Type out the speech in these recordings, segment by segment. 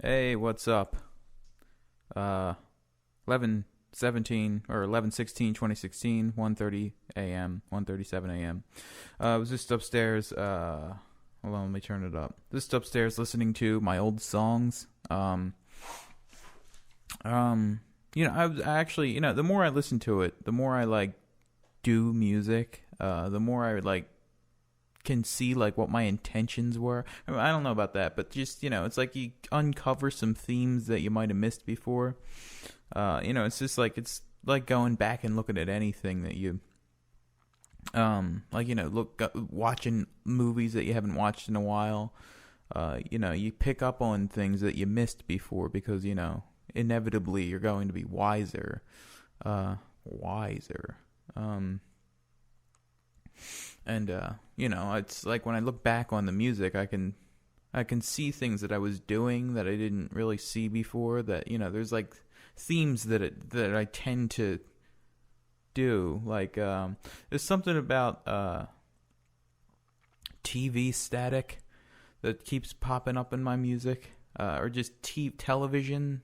Hey, what's up? Uh, 11:17 or 11:16, 2016, 1:30 a.m., 1:37 a.m. I was just upstairs. Hold on, let me turn it up. Just upstairs listening to my old songs. Um, I actually, the more I listen to it, the more I like do music. The more I like can see like what my intentions were. I don't know about that, but just it's like you uncover some themes that you might have missed before. It's just like it's like going back and looking at anything that you watching movies that you haven't watched in a while. You pick up on things that you missed before because inevitably you're going to be wiser. Wiser. It's like when I look back on the music, I can see things that I was doing that I didn't really see before. That there's like themes that I tend to do. Like there's something about TV static that keeps popping up in my music, or just television.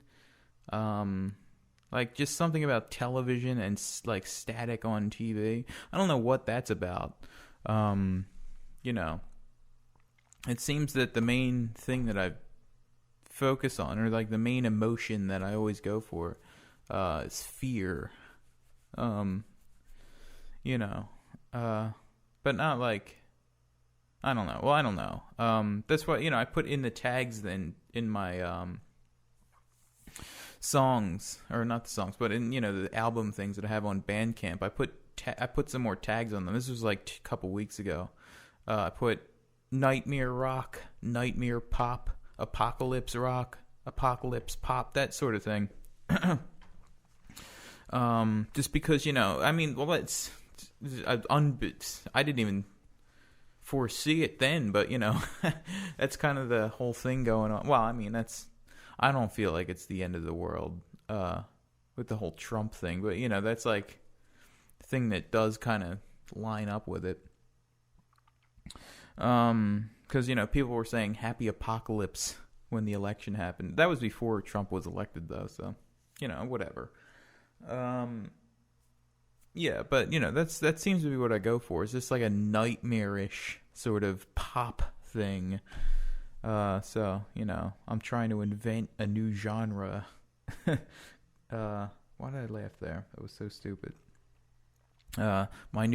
Like just something about television and like static on TV. I don't know what that's about. Um, you know, it seems that the main thing that I focus on, or like the main emotion that I always go for, is fear. Um, you know, uh, but not like I don't know. Well, I don't know. That's what I put in the tags then in my songs, or not the songs, but in the album things that I have on Bandcamp. I put some more tags on them. This was like a couple weeks ago. I put nightmare rock, nightmare pop, apocalypse rock, apocalypse pop, that sort of thing. Just because I mean, well, I didn't even foresee it then, but that's kind of the whole thing going on. Well, I mean, I don't feel like it's the end of the world with the whole Trump thing, but that's like the thing that does kind of line up with it. Because people were saying happy apocalypse when the election happened. That was before Trump was elected, though, so whatever. Yeah, but that seems to be what I go for. It's just like a nightmarish sort of pop thing. I'm trying to invent a new genre. Why did I laugh there? That was so stupid. My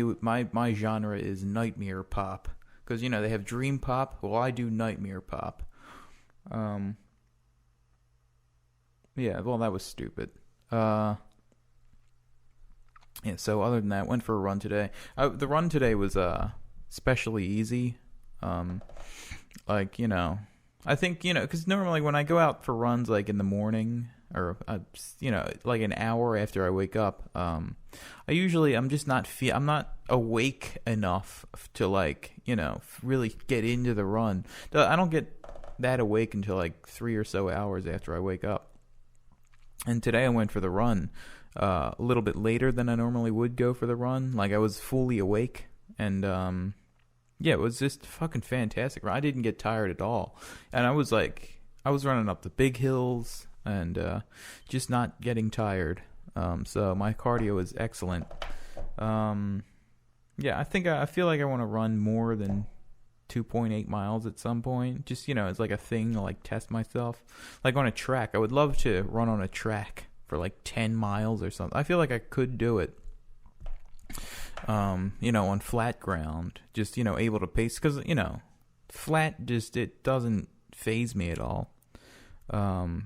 genre is nightmare pop because they have dream pop. Well, I do nightmare pop. Yeah. Well, that was stupid. Yeah. So other than that, went for a run today. The run today was especially easy. Like I think because normally when I go out for runs like in the morning or like an hour after I wake up, I'm just not I'm not awake enough to like really get into the run. I don't get that awake until like 3 or so hours after I wake up. And today I went for the run a little bit later than I normally would go for the run. Like I was fully awake and yeah, it was just fucking fantastic. I didn't get tired at all. And I was running up the big hills and just not getting tired. So my cardio is excellent. Yeah, I feel like I want to run more than 2.8 miles at some point. Just, it's like a thing to like test myself. Like on a track. I would love to run on a track for like 10 miles or something. I feel like I could do it. On flat ground, just, able to pace, because, flat just, it doesn't phase me at all. I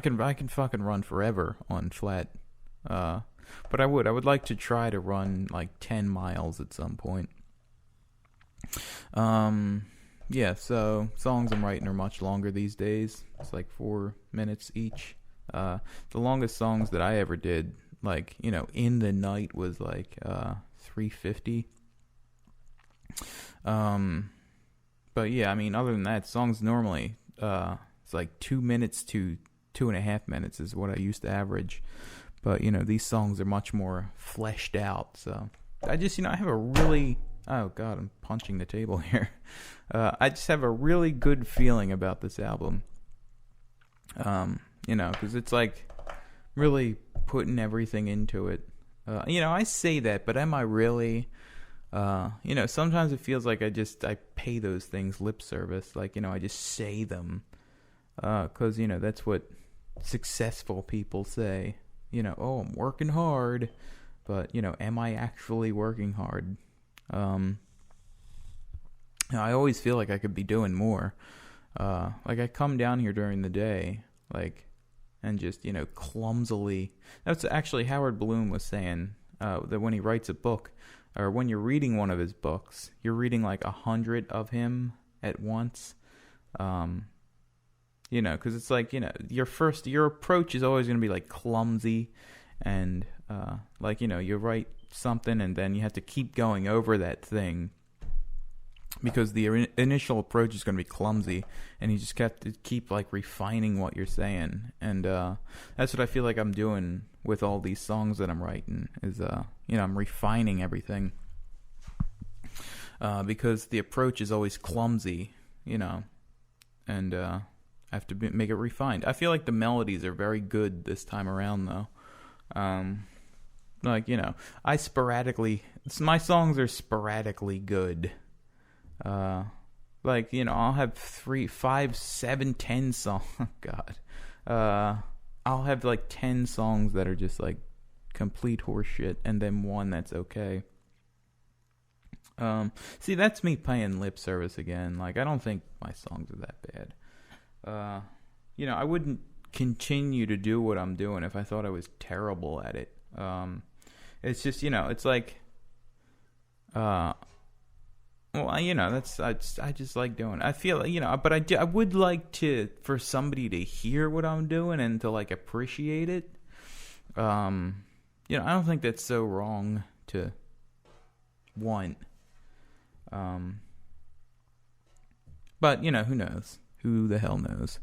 can fucking run forever on flat. But I would like to try to run like 10 miles at some point. Yeah, so songs I'm writing are much longer these days. It's like 4 minutes each. The longest songs that I ever did, like in the night, was like 350. But yeah, I mean, other than that, songs normally it's like 2 minutes to 2.5 minutes is what I used to average. But these songs are much more fleshed out. So I just I have a really oh god, I'm punching the table here. I just have a really good feeling about this album. Because it's like really putting everything into it. I say that, but am I really? Sometimes it feels like I pay those things lip service. Like, I just say them. Because, that's what successful people say. Oh, I'm working hard. But, am I actually working hard? I always feel like I could be doing more. Like, I come down here during the day, like, and just, clumsily. That's actually Howard Bloom was saying that when he writes a book, or when you're reading one of his books, you're reading like 100 of him at once. Because it's like, your approach is always going to be like clumsy, and you write something and then you have to keep going over that thing because the initial approach is going to be clumsy, and you just have to keep like refining what you're saying. And that's what I feel like I'm doing with all these songs that I'm writing is I'm refining everything because the approach is always clumsy, and I have to make it refined. I feel like the melodies are very good this time around though. I sporadically, my songs are sporadically good. I'll have 3, 5, 7, 10 songs. God. I'll have like 10 songs that are just like complete horseshit, and then one that's okay. See, that's me paying lip service again. Like, I don't think my songs are that bad. I wouldn't continue to do what I'm doing if I thought I was terrible at it. It's just, it's like, that's I just like doing it. I feel, but I would like for somebody to hear what I'm doing and to like appreciate it. I don't think that's so wrong to want. But who knows? Who the hell knows?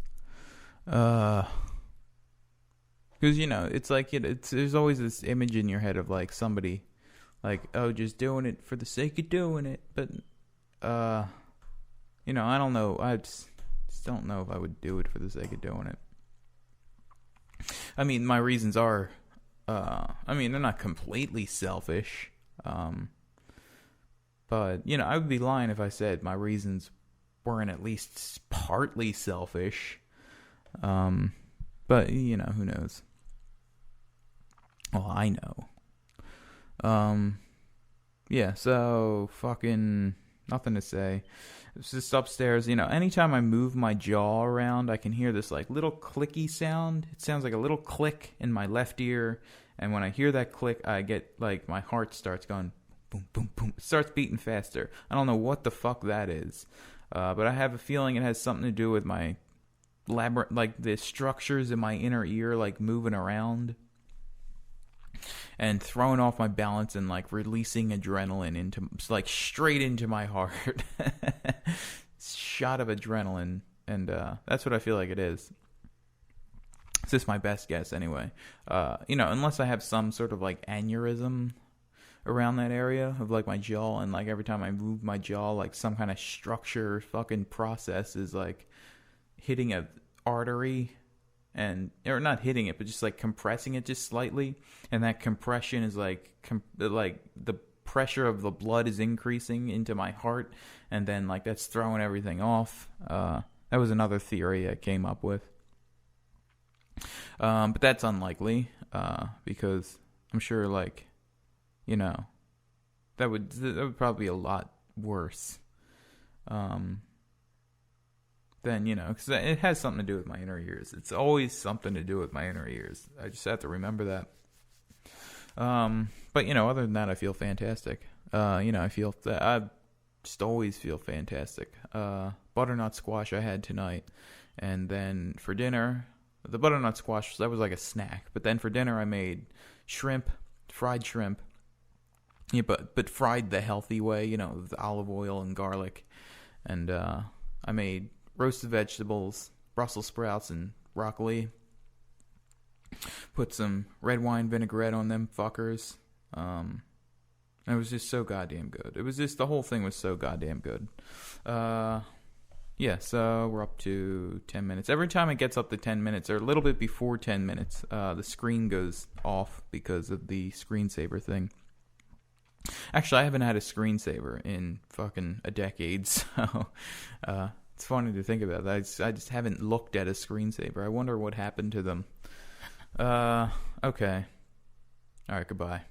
Because it's like there's always this image in your head of like somebody, like, oh, just doing it for the sake of doing it. But I don't know. I just don't know if I would do it for the sake of doing it. I mean, my reasons are, they're not completely selfish. But I would be lying if I said my reasons weren't at least partly selfish. But who knows? Well, I know. Yeah, so fucking nothing to say. It's just upstairs, anytime I move my jaw around, I can hear this like little clicky sound. It sounds like a little click in my left ear, and when I hear that click, I get like my heart starts going boom, boom, boom. It starts beating faster. I don't know what the fuck that is, but I have a feeling it has something to do with my like the structures in my inner ear like moving around and throwing off my balance and like releasing adrenaline into like straight into my heart. Shot of adrenaline, and that's what I feel like it is. It's just my best guess anyway. Unless I have some sort of like aneurysm around that area of like my jaw, and like every time I move my jaw, like some kind of structure fucking process is like hitting a artery, or not hitting it, but just like compressing it just slightly, and that compression is like the pressure of the blood is increasing into my heart, and then like that's throwing everything off. That was another theory I came up with, but that's unlikely because I'm sure like that would probably be a lot worse. Then, because it has something to do with my inner ears. It's always something to do with my inner ears. I just have to remember that. But, other than that, I feel fantastic. I just always feel fantastic. Butternut squash I had tonight. And then for dinner, the butternut squash, that was like a snack. But then for dinner, I made fried shrimp. Yeah, but fried the healthy way, with olive oil and garlic. And I made roasted vegetables, Brussels sprouts, and broccoli. Put some red wine vinaigrette on them fuckers. It was just so goddamn good. It was just, the whole thing was so goddamn good. Yeah, so we're up to 10 minutes. Every time it gets up to 10 minutes, or a little bit before 10 minutes, the screen goes off because of the screensaver thing. Actually, I haven't had a screensaver in fucking a decade, so it's funny to think about that. I just haven't looked at a screensaver. I wonder what happened to them. Okay. All right, goodbye.